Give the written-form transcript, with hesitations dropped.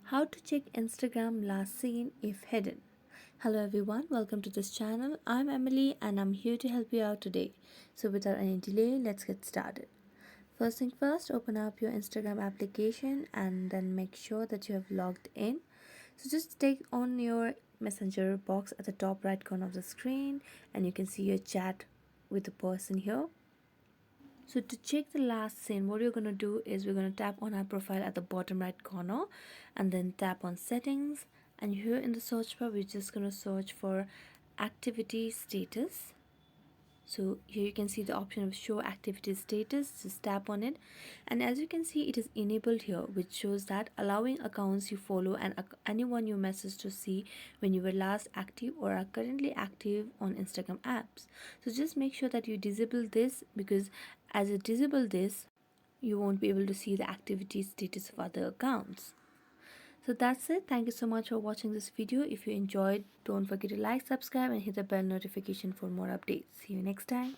How to check Instagram last seen if hidden. Hello everyone, welcome to this channel. I'm Emily and I'm here to help you out today. So without any delay, let's get started. First thing first, open up your Instagram application and then make sure that you have logged in. So just take on your messenger box at the top right corner of the screen and you can see your chat with the person here. So to check the last scene, what we're going to do is we're going to tap on our profile at the bottom right corner and then tap on settings, and here in the search bar we're just going to search for activity status. So here you can see the option of show activity status. Just tap on it and as you can see it is enabled here, which shows that allowing accounts you follow and anyone you message to see when you were last active or are currently active on Instagram apps. So just make sure that you disable this, because as you disable this you won't be able to see the activity status of other accounts. So that's it. Thank you so much for watching this video. If you enjoyed, don't forget to like, subscribe and hit the bell notification for more updates. See you next time.